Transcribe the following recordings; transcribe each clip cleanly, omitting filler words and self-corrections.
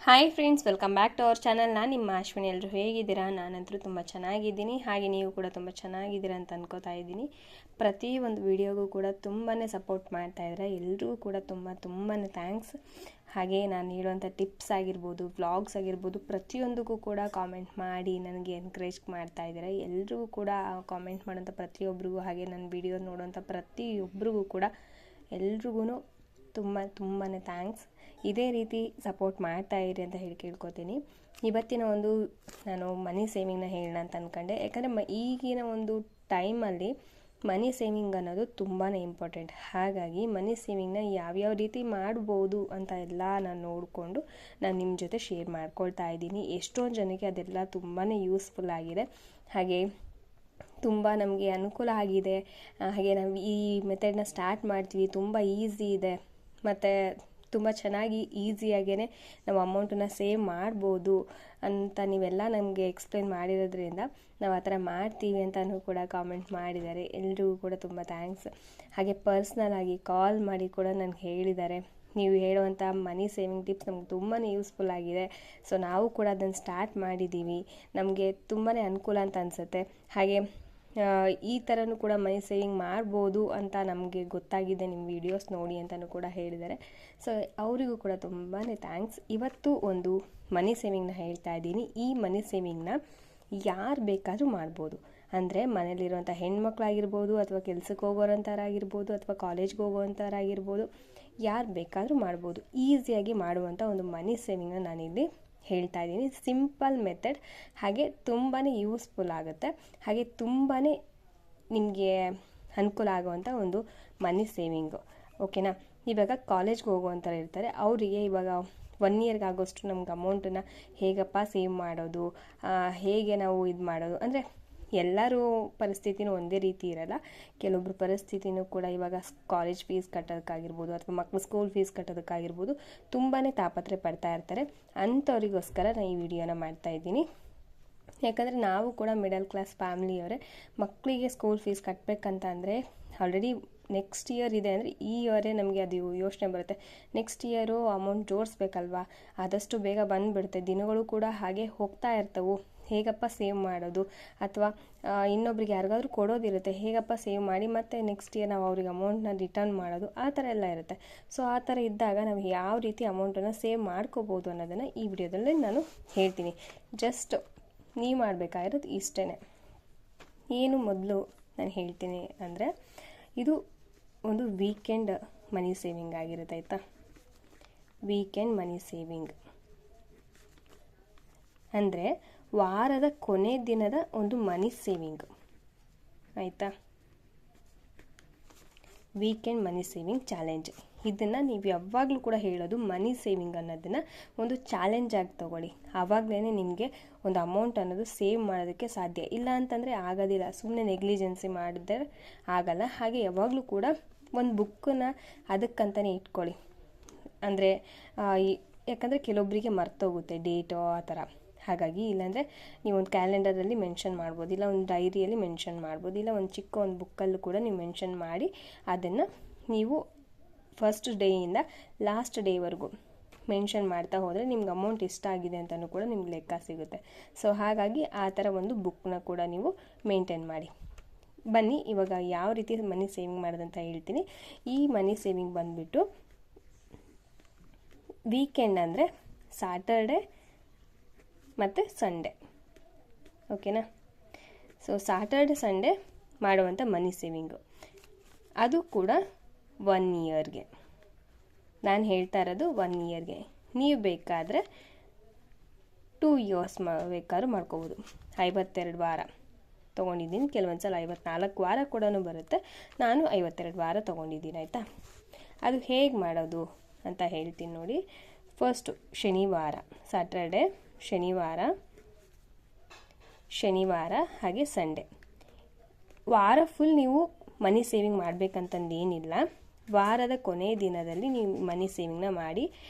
Hi friends, welcome back to our channel. ನಾನು ನಿಮ್ಮ ಅಶ್ವಿನಿ. ಎಲ್ಲರೂ ಹೇಗಿದ್ದೀರಾ? ನಾನಂತರೂ ತುಂಬ ಚೆನ್ನಾಗಿದ್ದೀನಿ. ಹಾಗೆ ನೀವು ಕೂಡ ತುಂಬ ಚೆನ್ನಾಗಿದ್ದೀರಾ ಅಂತ ಅನ್ಕೋತಾ ಇದ್ದೀನಿ. ಪ್ರತಿ ಒಂದು ವಿಡಿಯೋಗೂ ಕೂಡ ತುಂಬಾ ಸಪೋರ್ಟ್ ಮಾಡ್ತಾಯಿದ್ರೆ ಎಲ್ರಿಗೂ ಕೂಡ ತುಂಬಾ ಥ್ಯಾಂಕ್ಸ್. ಹಾಗೆ ನಾನು ನೀಡುವಂಥ ಟಿಪ್ಸ್ ಆಗಿರ್ಬೋದು, ವ್ಲಾಗ್ಸ್ ಆಗಿರ್ಬೋದು, ಪ್ರತಿಯೊಂದಕ್ಕೂ ಕೂಡ ಕಾಮೆಂಟ್ ಮಾಡಿ ನನಗೆ ಎನ್ಕರೇಜ್ ಮಾಡ್ತಾಯಿದ್ದಾರೆ. ಎಲ್ರಿಗೂ ಕೂಡ ಕಾಮೆಂಟ್ ಮಾಡೋಂಥ ಪ್ರತಿಯೊಬ್ಬರಿಗೂ, ಹಾಗೆ ನನ್ನ ವಿಡಿಯೋ ನೋಡೋಂಥ ಪ್ರತಿಯೊಬ್ಬರಿಗೂ ಕೂಡ ಎಲ್ರಿಗೂ ತುಂಬಾ ಥ್ಯಾಂಕ್ಸ್. ಇದೇ ರೀತಿ ಸಪೋರ್ಟ್ ಮಾಡ್ತಾ ಇರಿ ಅಂತ ಹೇಳಿ ಕೇಳ್ಕೊತೀನಿ. ಇವತ್ತಿನ ಒಂದು ನಾನು ಮನಿ ಸೇವಿಂಗ್ನ ಹೇಳೋಣ ಅಂತ ಅಂದ್ಕೊಂಡೆ. ಯಾಕಂದರೆ ಈಗಿನ ಒಂದು ಟೈಮಲ್ಲಿ ಮನಿ ಸೇವಿಂಗ್ ಅನ್ನೋದು ತುಂಬಾ ಇಂಪಾರ್ಟೆಂಟ್. ಹಾಗಾಗಿ ಮನಿ ಸೇವಿಂಗ್ನ ಯಾವ್ಯಾವ ರೀತಿ ಮಾಡ್ಬೋದು ಅಂತ ಎಲ್ಲ ನಾನು ನೋಡಿಕೊಂಡು ನಾನು ನಿಮ್ಮ ಜೊತೆ ಶೇರ್ ಮಾಡ್ಕೊಳ್ತಾ ಇದ್ದೀನಿ. ಎಷ್ಟೊಂದು ಜನಕ್ಕೆ ಅದೆಲ್ಲ ತುಂಬಾ ಯೂಸ್ಫುಲ್ ಆಗಿದೆ. ಹಾಗೆ ತುಂಬ ನಮಗೆ ಅನುಕೂಲ ಆಗಿದೆ. ಹಾಗೆ ನಾವು ಈ ಮೆಥಡ್ನ ಸ್ಟಾರ್ಟ್ ಮಾಡ್ತೀವಿ. ತುಂಬ ಈಸಿ ಇದೆ ಮತ್ತು ತುಂಬ ಚೆನ್ನಾಗಿ ಈಸಿಯಾಗೇ ನಾವು ಅಮೌಂಟನ್ನು ಸೇವ್ ಮಾಡ್ಬೋದು ಅಂತ ನೀವೆಲ್ಲ ನಮಗೆ ಎಕ್ಸ್ಪ್ಲೇನ್ ಮಾಡಿರೋದ್ರಿಂದ ನಾವು ಆ ಥರ ಮಾಡ್ತೀವಿ ಅಂತಲೂ ಕೂಡ ಕಾಮೆಂಟ್ ಮಾಡಿದ್ದಾರೆ. ಎಲ್ರಿಗೂ ಕೂಡ ತುಂಬ ಥ್ಯಾಂಕ್ಸ್. ಹಾಗೆ ಪರ್ಸ್ನಲ್ ಆಗಿ ಕಾಲ್ ಮಾಡಿ ಕೂಡ ನನಗೆ ಹೇಳಿದ್ದಾರೆ, ನೀವು ಹೇಳುವಂಥ ಮನಿ ಸೇವಿಂಗ್ ಟಿಪ್ಸ್ ನಮ್ಗೆ ತುಂಬಾ ಯೂಸ್ಫುಲ್ ಆಗಿದೆ. ಸೊ ನಾವು ಕೂಡ ಅದನ್ನು ಸ್ಟಾರ್ಟ್ ಮಾಡಿದ್ದೀವಿ, ನಮಗೆ ತುಂಬಾ ಅನುಕೂಲ ಅಂತ ಅನಿಸುತ್ತೆ. ಹಾಗೆ ಈ ಥರನೂ ಕೂಡ ಮನಿ ಸೇವಿಂಗ್ ಮಾಡ್ಬೋದು ಅಂತ ನಮಗೆ ಗೊತ್ತಾಗಿದೆ ನಿಮ್ಮ ವೀಡಿಯೋಸ್ ನೋಡಿ ಅಂತಲೂ ಕೂಡ ಹೇಳಿದ್ದಾರೆ. ಸೊ ಅವರಿಗೂ ಕೂಡ ತುಂಬಾ ಥ್ಯಾಂಕ್ಸ್. ಇವತ್ತು ಒಂದು ಮನಿ ಸೇವಿಂಗ್ನ ಹೇಳ್ತಾ ಇದ್ದೀನಿ. ಈ ಮನಿ ಸೇವಿಂಗ್ನ ಯಾರು ಬೇಕಾದರೂ ಮಾಡ್ಬೋದು. ಅಂದರೆ ಮನೇಲಿರುವಂಥ ಹೆಣ್ಮಕ್ಳಾಗಿರ್ಬೋದು, ಅಥವಾ ಕೆಲ್ಸಕ್ಕೆ ಹೋಗೋರಂಥವ್ರಾಗಿರ್ಬೋದು, ಅಥವಾ ಕಾಲೇಜ್ಗೆ ಹೋಗೋವಂಥವ್ರಾಗಿರ್ಬೋದು, ಯಾರು ಬೇಕಾದರೂ ಮಾಡ್ಬೋದು. ಈಸಿಯಾಗಿ ಮಾಡುವಂಥ ಒಂದು ಮನಿ ಸೇವಿಂಗ್ನ ನಾನಿಲ್ಲಿ ಹೇಳ್ತಾ ಇದ್ದೀನಿ. ಸಿಂಪಲ್ ಮೆಥಡ್, ಹಾಗೆ ತುಂಬಾ ಯೂಸ್ಫುಲ್ ಆಗುತ್ತೆ. ಹಾಗೆ ತುಂಬಾ ನಿಮಗೆ ಅನುಕೂಲ ಆಗುವಂಥ ಒಂದು ಮನಿ ಸೇವಿಂಗು. ಓಕೆನಾ? ಇವಾಗ ಕಾಲೇಜ್ಗೆ ಹೋಗುವಂಥವ್ರು ಇರ್ತಾರೆ, ಅವರಿಗೆ ಇವಾಗ 1 ಇಯರ್ಗೆ ಆಗೋಷ್ಟು ನಮ್ಗೆ ಅಮೌಂಟನ್ನು ಹೇಗಪ್ಪ ಸೇವ್ ಮಾಡೋದು, ಹೇಗೆ ನಾವು ಇದು ಮಾಡೋದು. ಅಂದರೆ ಎಲ್ಲರೂ ಪರಿಸ್ಥಿತಿನೂ ಒಂದೇ ರೀತಿ ಇರಲ್ಲ. ಕೆಲವೊಬ್ಬರು ಪರಿಸ್ಥಿತಿನೂ ಕೂಡ ಇವಾಗ ಕಾಲೇಜ್ ಫೀಸ್ ಕಟ್ಟೋದಕ್ಕಾಗಿರ್ಬೋದು, ಅಥವಾ ಮಕ್ಕಳು ಸ್ಕೂಲ್ ಫೀಸ್ ಕಟ್ಟೋದಕ್ಕಾಗಿರ್ಬೋದು ತುಂಬಾ ತಾಪತ್ರೆ ಪಡ್ತಾ ಇರ್ತಾರೆ. ಅಂಥವ್ರಿಗೋಸ್ಕರ ನಾನು ಈ ವಿಡಿಯೋನ ಮಾಡ್ತಾಯಿದ್ದೀನಿ. ಯಾಕಂದರೆ ನಾವು ಕೂಡ ಮಿಡಲ್ ಕ್ಲಾಸ್ ಫ್ಯಾಮ್ಲಿಯವರೇ. ಮಕ್ಕಳಿಗೆ ಸ್ಕೂಲ್ ಫೀಸ್ ಕಟ್ಟಬೇಕಂತ ಅಂದರೆ ಆಲ್ರೆಡಿ ನೆಕ್ಸ್ಟ್ ಇಯರ್ ಇದೆ ಅಂದರೆ ಈ ಇಯರೇ ನಮಗೆ ಅದು ಯೋಚನೆ ಬರುತ್ತೆ. ನೆಕ್ಸ್ಟ್ ಇಯರು ಅಮೌಂಟ್ ಜೋಡಿಸ್ಬೇಕಲ್ವಾ, ಆದಷ್ಟು ಬೇಗ ಬಂದುಬಿಡುತ್ತೆ. ದಿನಗಳು ಕೂಡ ಹಾಗೆ ಹೋಗ್ತಾ ಇರ್ತವೆ. ಹೇಗಪ್ಪ ಸೇವ್ ಮಾಡೋದು, ಅಥವಾ ಇನ್ನೊಬ್ರಿಗೆ ಯಾರಿಗಾದ್ರೂ ಕೊಡೋದಿರುತ್ತೆ, ಹೇಗಪ್ಪ ಸೇವ್ ಮಾಡಿ ಮತ್ತು ನೆಕ್ಸ್ಟ್ ಇಯರ್ ನಾವು ಅವ್ರಿಗೆ ಅಮೌಂಟ್ನ ರಿಟರ್ನ್ ಮಾಡೋದು, ಆ ಥರ ಎಲ್ಲ ಇರುತ್ತೆ. ಸೊ ಆ ಥರ ಇದ್ದಾಗ ನಾವು ಯಾವ ರೀತಿ ಅಮೌಂಟನ್ನು ಸೇವ್ ಮಾಡ್ಕೋಬೋದು ಅನ್ನೋದನ್ನು ಈ ವಿಡಿಯೋದಲ್ಲಿ ನಾನು ಹೇಳ್ತೀನಿ. ಜಸ್ಟ್ ನೀವು ಮಾಡಬೇಕಾಗಿರೋದು ಇಷ್ಟೇ. ಏನು ಮೊದಲು ನಾನು ಹೇಳ್ತೀನಿ ಅಂದರೆ, ಇದು ಒಂದು ವೀಕೆಂಡ್ ಮನಿ ಸೇವಿಂಗ್ ಆಗಿರುತ್ತೆ. ಆಯಿತಾ? ವೀಕೆಂಡ್ ಮನಿ ಸೇವಿಂಗ್ ಅಂದರೆ ವಾರದ ಕೊನೆ ದಿನದ ಒಂದು ಮನಿ ಸೇವಿಂಗ್. ಆಯಿತಾ? ವೀಕೆಂಡ್ ಮನಿ ಸೇವಿಂಗ್ ಚಾಲೆಂಜ್. ಇದನ್ನು ನೀವು ಯಾವಾಗಲೂ ಕೂಡ ಹೇಳೋದು, ಮನಿ ಸೇವಿಂಗ್ ಅನ್ನೋದನ್ನು ಒಂದು ಚಾಲೆಂಜ್ ಆಗಿ ತೊಗೊಳ್ಳಿ. ಆವಾಗಲೇ ನಿಮಗೆ ಒಂದು ಅಮೌಂಟ್ ಅನ್ನೋದು ಸೇವ್ ಮಾಡೋದಕ್ಕೆ ಸಾಧ್ಯ. ಇಲ್ಲ ಅಂತಂದರೆ ಆಗೋದಿಲ್ಲ. ಸುಮ್ಮನೆ ನೆಗ್ಲಿಜೆನ್ಸಿ ಮಾಡಿದ್ರೆ ಆಗಲ್ಲ. ಹಾಗೆ ಯಾವಾಗಲೂ ಕೂಡ ಒಂದು ಬುಕ್ಕನ್ನು ಅದಕ್ಕಂತಲೇ ಇಟ್ಕೊಳ್ಳಿ. ಅಂದರೆ ಯಾಕಂದರೆ ಕೆಲವೊಬ್ಬರಿಗೆ ಮರ್ತೋಗುತ್ತೆ ಡೇಟೋ ಆ ಥರ. ಹಾಗಾಗಿ ಇಲ್ಲಾಂದರೆ ನೀವು ಒಂದು ಕ್ಯಾಲೆಂಡರಲ್ಲಿ ಮೆನ್ಷನ್ ಮಾಡ್ಬೋದು, ಇಲ್ಲ ಒಂದು ಡೈರಿಯಲ್ಲಿ ಮೆನ್ಷನ್ ಮಾಡ್ಬೋದು, ಇಲ್ಲ ಒಂದು ಚಿಕ್ಕ ಒಂದು ಬುಕ್ಕಲ್ಲೂ ಕೂಡ ನೀವು ಮೆನ್ಷನ್ ಮಾಡಿ ಅದನ್ನು ನೀವು ಫಸ್ಟ್ ಡೇಯಿಂದ ಲಾಸ್ಟ್ ಡೇವರೆಗೂ ಮೆನ್ಷನ್ ಮಾಡ್ತಾ ಹೋದರೆ ನಿಮ್ಗೆ ಅಮೌಂಟ್ ಎಷ್ಟಾಗಿದೆ ಅಂತಲೂ ಕೂಡ ನಿಮ್ಗೆ ಲೆಕ್ಕ ಸಿಗುತ್ತೆ. ಸೊ ಹಾಗಾಗಿ ಆ ಥರ ಒಂದು ಬುಕ್ನ ಕೂಡ ನೀವು ಮೇಂಟೈನ್ ಮಾಡಿ. ಬನ್ನಿ ಇವಾಗ ಯಾವ ರೀತಿ ಮನಿ ಸೇವಿಂಗ್ ಮಾಡೋದಂತ ಹೇಳ್ತೀನಿ. ಈ ಮನಿ ಸೇವಿಂಗ್ ಬಂದುಬಿಟ್ಟು ವೀಕೆಂಡ್ ಅಂದರೆ ಸ್ಯಾಟರ್ಡೆ ಮತ್ತು ಸಂಡೇ. ಓಕೆನಾ? ಸೊ ಸ್ಯಾಟರ್ಡೆ ಸಂಡೇ ಮಾಡುವಂಥ ಮನಿ ಸೇವಿಂಗು, ಅದು ಕೂಡ 1 ಇಯರ್ಗೆ. ನಾನು ಹೇಳ್ತಾ ಇರೋದು 1 ಇಯರ್ಗೆ. ನೀವು ಬೇಕಾದರೆ 2 ಇಯರ್ಸ್ ಬೇಕಾದ್ರೂ ಮಾಡ್ಕೋಬೋದು. 52 ವಾರ ತೊಗೊಂಡಿದ್ದೀನಿ. ಕೆಲವೊಂದು ಸಲ 54 ವಾರ ಕೂಡ ಬರುತ್ತೆ. ನಾನು 52 ವಾರ ತೊಗೊಂಡಿದ್ದೀನಿ. ಆಯಿತಾ? ಅದು ಹೇಗೆ ಮಾಡೋದು ಅಂತ ಹೇಳ್ತೀನಿ ನೋಡಿ. ಫಸ್ಟು ಶನಿವಾರ, ಸ್ಯಾಟರ್ಡೆ, ಶನಿವಾರ ಹಾಗೆ ಸಂಡೇ. ವಾರ ಫುಲ್ ನೀವು ಮನಿ ಸೇವಿಂಗ್ ಮಾಡಬೇಕಂತಂದೇನಿಲ್ಲ. ವಾರದ ಕೊನೆಯ ದಿನದಲ್ಲಿ ನೀವು ಮನಿ ಸೇವಿಂಗ್ನ ಮಾಡಿ.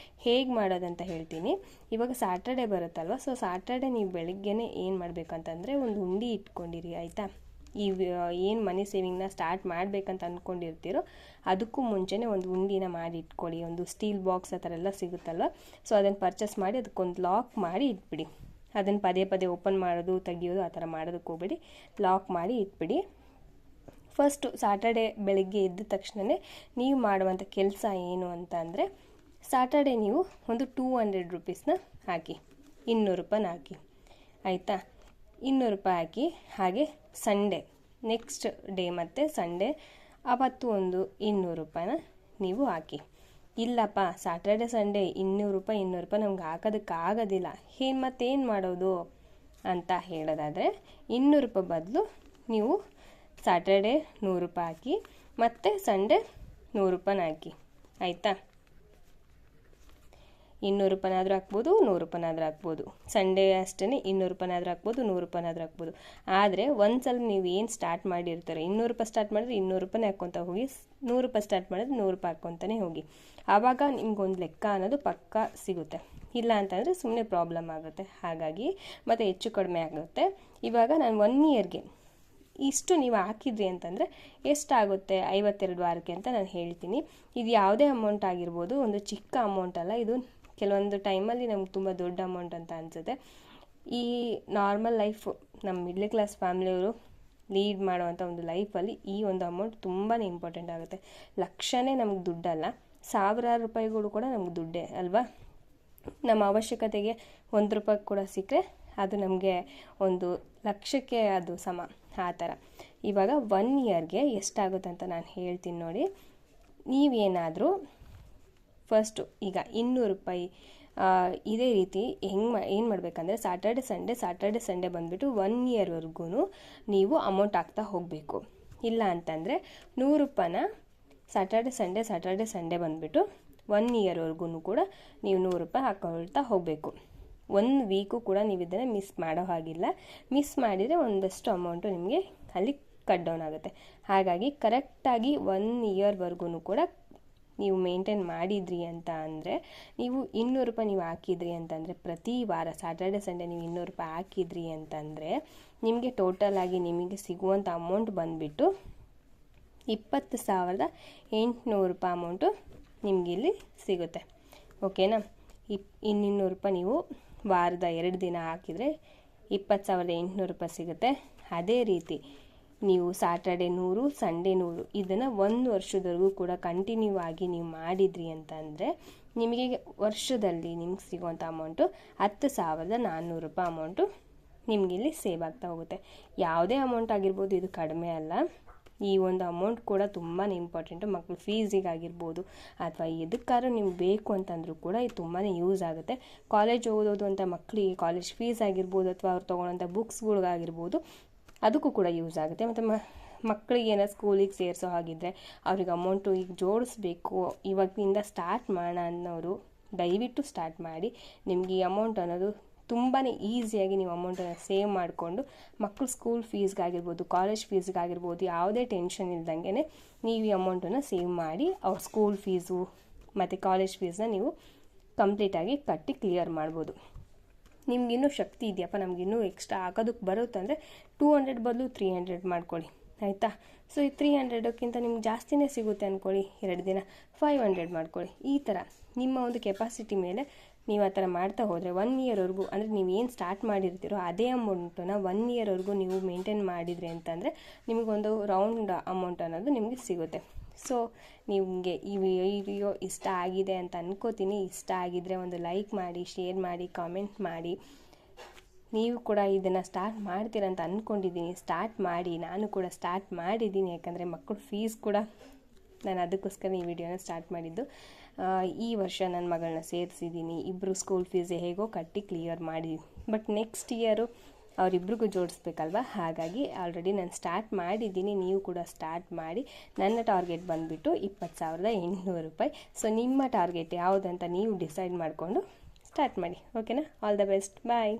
ಹೇಗೆ ಮಾಡೋದಂತ ಹೇಳ್ತೀನಿ. ಇವಾಗ ಸ್ಯಾಟರ್ಡೆ ಬರುತ್ತಲ್ವ, ಸೊ ಸ್ಯಾಟರ್ಡೆ ನೀವು ಬೆಳಿಗ್ಗೆನೇ ಏನು ಮಾಡಬೇಕಂತಂದರೆ ಒಂದು ಉಂಡೆ ಇಟ್ಕೊಂಡಿರಿ. ಆಯಿತಾ? ಈ ಏನು ಮನಿ ಸೇವಿಂಗ್ನ ಸ್ಟಾರ್ಟ್ ಮಾಡಬೇಕಂತ ಅಂದ್ಕೊಂಡಿರ್ತೀರೋ ಅದಕ್ಕೂ ಮುಂಚೆನೇ ಒಂದು ಉಂಡಿನ ಮಾಡಿ ಇಟ್ಕೊಳ್ಳಿ. ಒಂದು ಸ್ಟೀಲ್ ಬಾಕ್ಸ್ ಆ ಥರ ಎಲ್ಲ ಸಿಗುತ್ತಲ್ವ, ಸೊ ಅದನ್ನು ಪರ್ಚೇಸ್ ಮಾಡಿ ಅದಕ್ಕೊಂದು ಲಾಕ್ ಮಾಡಿ ಇಟ್ಬಿಡಿ. ಅದನ್ನು ಪದೇ ಪದೇ ಓಪನ್ ಮಾಡೋದು ತೆಗಿಯೋದು ಆ ಥರ ಮಾಡೋದಕ್ಕೆ ಹೋಗ್ಬೇಡಿ, ಲಾಕ್ ಮಾಡಿ ಇಟ್ಬಿಡಿ. ಫಸ್ಟು ಸಾಟರ್ಡೆ ಬೆಳಗ್ಗೆ ಎದ್ದ ತಕ್ಷಣವೇ ನೀವು ಮಾಡುವಂಥ ಕೆಲಸ ಏನು ಅಂತ ಅಂದರೆ, ಸಾಟರ್ಡೆ ನೀವು ಒಂದು 200 ರೂಪೀಸ್ನ ಹಾಕಿ, 200 ರೂಪಾಯಿನ ಹಾಕಿ, ಆಯಿತಾ? 200 ರೂಪಾಯಿ ಹಾಕಿ. ಹಾಗೆ ಸಂಡೇ ನೆಕ್ಸ್ಟ್ ಡೇ ಮತ್ತು ಸಂಡೇ ಅವತ್ತು ಒಂದು 200 ರೂಪಾಯಿನ ನೀವು ಹಾಕಿ. ಇಲ್ಲಪ್ಪ ಸಾಟರ್ಡೆ ಸಂಡೇ 200 ರೂಪಾಯಿ ನಮ್ಗೆ ಹಾಕೋದಕ್ಕಾಗೋದಿಲ್ಲ, ಮತ್ತೇನು ಮಾಡೋದು ಅಂತ ಹೇಳೋದಾದರೆ 200 ರೂಪಾಯಿ ಬದಲು ನೀವು ಸಾಟರ್ಡೆ 100 ರೂಪಾಯಿ ಹಾಕಿ ಮತ್ತು ಸಂಡೇ 100 ರೂಪಾಯಿನ ಹಾಕಿ, ಆಯಿತಾ? 200 ರೂಪಾಯಿನಾದರೂ ಹಾಕ್ಬೋದು, 100 ರೂಪಾಯಿನಾದರೂ ಹಾಕ್ಬೋದು. ಸಂಡೇ ಅಷ್ಟೇ 200 ರೂಪಾಯಿನಾದರೂ ಹಾಕ್ಬೋದು, 100 ರೂಪಾಯಿನಾದರೂ ಹಾಕ್ಬೋದು. ಆದರೆ ಒಂದು ಸಲ ನೀವು ಏನು ಸ್ಟಾರ್ಟ್ ಮಾಡಿರ್ತಾರೆ, 200 ರೂಪಾಯಿ ಸ್ಟಾರ್ಟ್ ಮಾಡಿದ್ರೆ 200 ರೂಪಾಯಿನೇ ಹಾಕ್ಕೊತ ಹೋಗಿ, 100 ರೂಪಾಯಿ ಸ್ಟಾರ್ಟ್ ಮಾಡಿದ್ರೆ 100 ರೂಪಾಯಿ ಹಾಕ್ಕೊತಾನೆ ಹೋಗಿ. ಆವಾಗ ನಿಮ್ಗೊಂದು ಲೆಕ್ಕ ಅನ್ನೋದು ಪಕ್ಕಾ ಸಿಗುತ್ತೆ. ಇಲ್ಲ ಅಂತಂದರೆ ಸುಮ್ಮನೆ ಪ್ರಾಬ್ಲಮ್ ಆಗುತ್ತೆ. ಹಾಗಾಗಿ ಮತ್ತು ಹೆಚ್ಚು ಕಡಿಮೆ ಆಗುತ್ತೆ. ಇವಾಗ ನಾನು 1 ಇಯರ್ಗೆ ಇಷ್ಟು ನೀವು ಹಾಕಿದ್ರಿ ಅಂತಂದರೆ ಎಷ್ಟಾಗುತ್ತೆ 52 ವಾರಕ್ಕೆ ಅಂತ ನಾನು ಹೇಳ್ತೀನಿ. ಇದು ಯಾವುದೇ ಅಮೌಂಟ್ ಆಗಿರ್ಬೋದು, ಒಂದು ಚಿಕ್ಕ ಅಮೌಂಟ್ ಅಲ್ಲ ಇದು. ಕೆಲವೊಂದು ಟೈಮಲ್ಲಿ ನಮ್ಗೆ ತುಂಬ ದೊಡ್ಡ ಅಮೌಂಟ್ ಅಂತ ಅನಿಸುತ್ತೆ. ಈ ನಾರ್ಮಲ್ ಲೈಫು ನಮ್ಮ ಮಿಡ್ಲ್ ಕ್ಲಾಸ್ ಫ್ಯಾಮಿಲಿಯವರು ಲೀಡ್ ಮಾಡುವಂಥ ಒಂದು ಲೈಫಲ್ಲಿ ಈ ಒಂದು ಅಮೌಂಟ್ ತುಂಬಾ ಇಂಪಾರ್ಟೆಂಟ್ ಆಗುತ್ತೆ. ಲಕ್ಷನೇ ನಮ್ಗೆ ದುಡ್ಡಲ್ಲ, ಸಾವಿರಾರು ರೂಪಾಯಿಗಳು ಕೂಡ ನಮ್ಗೆ ದುಡ್ಡೇ ಅಲ್ವಾ? ನಮ್ಮ ಅವಶ್ಯಕತೆಗೆ 1 ರೂಪಾಯಿ ಕೂಡ ಸಿಕ್ಕರೆ ಅದು ನಮಗೆ 1 ಲಕ್ಷಕ್ಕೆ ಅದು ಸಮ, ಆ ಥರ. ಇವಾಗ 1 ಇಯರ್ಗೆ ಎಷ್ಟಾಗುತ್ತೆ ಅಂತ ನಾನು ಹೇಳ್ತೀನಿ ನೋಡಿ. ನೀವೇನಾದರೂ ಫಸ್ಟು ಈಗ 200 ರೂಪಾಯಿ ಇದೇ ರೀತಿ ಏನು ಮಾಡಬೇಕಂದ್ರೆ ಸಾಟರ್ಡೆ ಸಂಡೇ ಬಂದುಬಿಟ್ಟು 1 ಇಯರ್ವರೆಗೂ ನೀವು ಅಮೌಂಟ್ ಹಾಕ್ತಾ ಹೋಗಬೇಕು. ಇಲ್ಲ ಅಂತಂದರೆ 100 ರೂಪಾಯಿನ ಸಾಟರ್ಡೆ ಸಂಡೇ ಬಂದುಬಿಟ್ಟು 1 ಇಯರ್ವರೆಗೂ ಕೂಡ ನೀವು 100 ರೂಪಾಯಿ ಹಾಕೊಳ್ತಾ ಹೋಗಬೇಕು. 1 ವೀಕು ಕೂಡ ನೀವು ಇದನ್ನು ಮಿಸ್ ಮಾಡೋ ಹಾಗಿಲ್ಲ. ಮಿಸ್ ಮಾಡಿದರೆ ಒಂದಷ್ಟು ಅಮೌಂಟು ನಿಮಗೆ ಅಲ್ಲಿ ಕಟ್ ಡೌನ್ ಆಗುತ್ತೆ. ಹಾಗಾಗಿ ಕರೆಕ್ಟಾಗಿ 1 ಇಯರ್ವರೆಗೂ ಕೂಡ ನೀವು ಮೇಂಟೈನ್ ಮಾಡಿದ್ರಿ ಅಂತ ಅಂದರೆ, ನೀವು 200 ರೂಪಾಯಿ ನೀವು ಹಾಕಿದ್ರಿ ಅಂತಂದರೆ, ಪ್ರತಿ ವಾರ ಸಾಟರ್ಡೆ ಸಂಡೇ ನೀವು 200 ರೂಪಾಯಿ ಹಾಕಿದ್ರಿ ಅಂತಂದರೆ ನಿಮಗೆ ಟೋಟಲಾಗಿ ನಿಮಗೆ ಸಿಗುವಂಥ ಅಮೌಂಟ್ ಬಂದುಬಿಟ್ಟು 20,800 ರೂಪಾಯಿ ಅಮೌಂಟು ನಿಮಗಿಲ್ಲಿ ಸಿಗುತ್ತೆ. ಓಕೆನಾ? 200 ರೂಪಾಯಿ ನೀವು ವಾರದ 2 ದಿನ ಹಾಕಿದರೆ 20,800 ರೂಪಾಯಿ ಸಿಗುತ್ತೆ. ಅದೇ ರೀತಿ ನೀವು ಸಾಟರ್ಡೆ 100 ಸಂಡೇ 100 ಇದನ್ನು 1 ವರ್ಷದವರೆಗೂ ಕೂಡ ಕಂಟಿನ್ಯೂ ಆಗಿ ನೀವು ಮಾಡಿದ್ರಿ ಅಂತ ಅಂದರೆ ನಿಮಗೆ ವರ್ಷದಲ್ಲಿ ನಿಮ್ಗೆ ಸಿಗುವಂಥ ಅಮೌಂಟು 10,400 ರೂಪಾಯಿ ಅಮೌಂಟು ನಿಮಗಿಲ್ಲಿ ಸೇವ್ ಆಗ್ತಾ ಹೋಗುತ್ತೆ. ಯಾವುದೇ ಅಮೌಂಟ್ ಆಗಿರ್ಬೋದು, ಇದು ಕಡಿಮೆ ಅಲ್ಲ. ಈ ಒಂದು ಅಮೌಂಟ್ ಕೂಡ ತುಂಬಾ ಇಂಪಾರ್ಟೆಂಟು. ಮಕ್ಕಳು ಫೀಸಿಗಾಗಿರ್ಬೋದು ಅಥವಾ ಎದಕ್ಕಾದ್ರೂ ನೀವು ಬೇಕು ಅಂತಂದರೂ ಕೂಡ ಇದು ತುಂಬಾ ಯೂಸ್ ಆಗುತ್ತೆ. ಕಾಲೇಜ್ ಓದೋದು ಅಂತ ಮಕ್ಕಳಿಗೆ ಕಾಲೇಜ್ ಫೀಸ್ ಆಗಿರ್ಬೋದು ಅಥವಾ ಅವ್ರು ತೊಗೊಳ್ಳೋಂಥ ಬುಕ್ಸ್ಗಳಿಗಾಗಿರ್ಬೋದು, ಅದಕ್ಕೂ ಕೂಡ ಯೂಸ್ ಆಗುತ್ತೆ. ಮತ್ತು ಮಕ್ಕಳಿಗೆ ಏನೋ ಸ್ಕೂಲಿಗೆ ಸೇರಿಸೋ ಹಾಗಿದ್ದರೆ ಅವ್ರಿಗೆ ಅಮೌಂಟು ಈಗ ಜೋಡಿಸ್ಬೇಕು, ಇವಾಗಿಂದ ಸ್ಟಾರ್ಟ್ ಮಾಡೋಣ ಅನ್ನೋರು ದಯವಿಟ್ಟು ಸ್ಟಾರ್ಟ್ ಮಾಡಿ. ನಿಮಗೆ ಈ ಅಮೌಂಟ್ ಅನ್ನೋದು ತುಂಬಾ ಈಸಿಯಾಗಿ ನೀವು ಅಮೌಂಟನ್ನು ಸೇವ್ ಮಾಡಿಕೊಂಡು ಮಕ್ಕಳು ಸ್ಕೂಲ್ ಫೀಸ್ಗಾಗಿರ್ಬೋದು, ಕಾಲೇಜ್ ಫೀಸ್ಗಾಗಿರ್ಬೋದು ಯಾವುದೇ ಟೆನ್ಷನ್ ಇಲ್ದಂಗೆ ನೀವು ಈ ಅಮೌಂಟನ್ನು ಸೇವ್ ಮಾಡಿ ಅವ್ರ ಸ್ಕೂಲ್ ಫೀಸು ಮತ್ತು ಕಾಲೇಜ್ ಫೀಸ್ನ ನೀವು ಕಂಪ್ಲೀಟಾಗಿ ಕಟ್ಟಿ ಕ್ಲಿಯರ್ ಮಾಡ್ಬೋದು. ನಿಮಗಿನ್ನೂ ಶಕ್ತಿ ಇದೆಯಪ್ಪ, ನಮಗಿನ್ನೂ ಎಕ್ಸ್ಟ್ರಾ ಹಾಕೋದಕ್ಕೆ ಬರುತ್ತಂದರೆ 200 ಬದಲು 300 ಮಾಡ್ಕೊಳ್ಳಿ, ಆಯಿತಾ? ಸೊ ಈ 300ಕ್ಕಿಂತ ನಿಮ್ಗೆ ಜಾಸ್ತಿನೇ ಸಿಗುತ್ತೆ ಅಂದ್ಕೊಳ್ಳಿ, 2 ದಿನ 500 ಮಾಡ್ಕೊಳ್ಳಿ. ಈ ಥರ ನಿಮ್ಮ ಒಂದು ಕೆಪಾಸಿಟಿ ಮೇಲೆ ನೀವು ಆ ಥರ ಮಾಡ್ತಾ ಹೋದರೆ 1 ಇಯರ್ವರೆಗೂ, ಅಂದರೆ ನೀವು ಏನು ಸ್ಟಾರ್ಟ್ ಮಾಡಿರ್ತೀರೋ ಅದೇ ಅಮೌಂಟನ್ನು 1 ಇಯರ್ವರೆಗೂ ನೀವು ಮೇಂಟೈನ್ ಮಾಡಿದ್ರಿ ಅಂತಂದರೆ ನಿಮಗೊಂದು ರೌಂಡ್ ಅಮೌಂಟ್ ಅನ್ನೋದು ನಿಮಗೆ ಸಿಗುತ್ತೆ. ಸೊ ನಿಮಗೆ ಈ ವಿಡಿಯೋ ಇಷ್ಟ ಆಗಿದೆ ಅಂತ ಅನ್ಕೋತೀನಿ. ಇಷ್ಟ ಆಗಿದ್ದರೆ ಒಂದು ಲೈಕ್ ಮಾಡಿ, ಶೇರ್ ಮಾಡಿ, ಕಾಮೆಂಟ್ ಮಾಡಿ. ನೀವು ಕೂಡ ಇದನ್ನು ಸ್ಟಾರ್ಟ್ ಮಾಡ್ತೀರಂತ ಅಂದ್ಕೊಂಡಿದ್ದೀನಿ. ಸ್ಟಾರ್ಟ್ ಮಾಡಿ, ನಾನು ಕೂಡ ಸ್ಟಾರ್ಟ್ ಮಾಡಿದ್ದೀನಿ. ಯಾಕಂದರೆ ಮಕ್ಕಳು ಫೀಸ್ ಕೂಡ ನಾನು ಅದಕ್ಕೋಸ್ಕರ ಈ ವಿಡಿಯೋನ ಸ್ಟಾರ್ಟ್ ಮಾಡಿದ್ದು. ಈ ವರ್ಷ ನನ್ನ ಮಗಳನ್ನ ಸೇರಿಸಿದ್ದೀನಿ. ಇಬ್ಬರು ಸ್ಕೂಲ್ ಫೀಸ್ ಹೇಗೋ ಕಟ್ಟಿ ಕ್ಲಿಯರ್ ಮಾಡಿ, ಬಟ್ ನೆಕ್ಸ್ಟ್ ಇಯರು ಅವರಿಬ್ರಿಗೂ ಜೋಡಿಸ್ಬೇಕಲ್ವ. ಹಾಗಾಗಿ ಆಲ್ರೆಡಿ ನಾನು ಸ್ಟಾರ್ಟ್ ಮಾಡಿದ್ದೀನಿ, ನೀವು ಕೂಡ ಸ್ಟಾರ್ಟ್ ಮಾಡಿ. ನನ್ನ ಟಾರ್ಗೆಟ್ ಬಂದುಬಿಟ್ಟು 20,800 ರೂಪಾಯಿ. ಸೊ ನಿಮ್ಮ ಟಾರ್ಗೆಟ್ ಯಾವುದಂತ ನೀವು ಡಿಸೈಡ್ ಮಾಡಿಕೊಂಡು ಸ್ಟಾರ್ಟ್ ಮಾಡಿ. ಓಕೆನಾ? All the best, bye.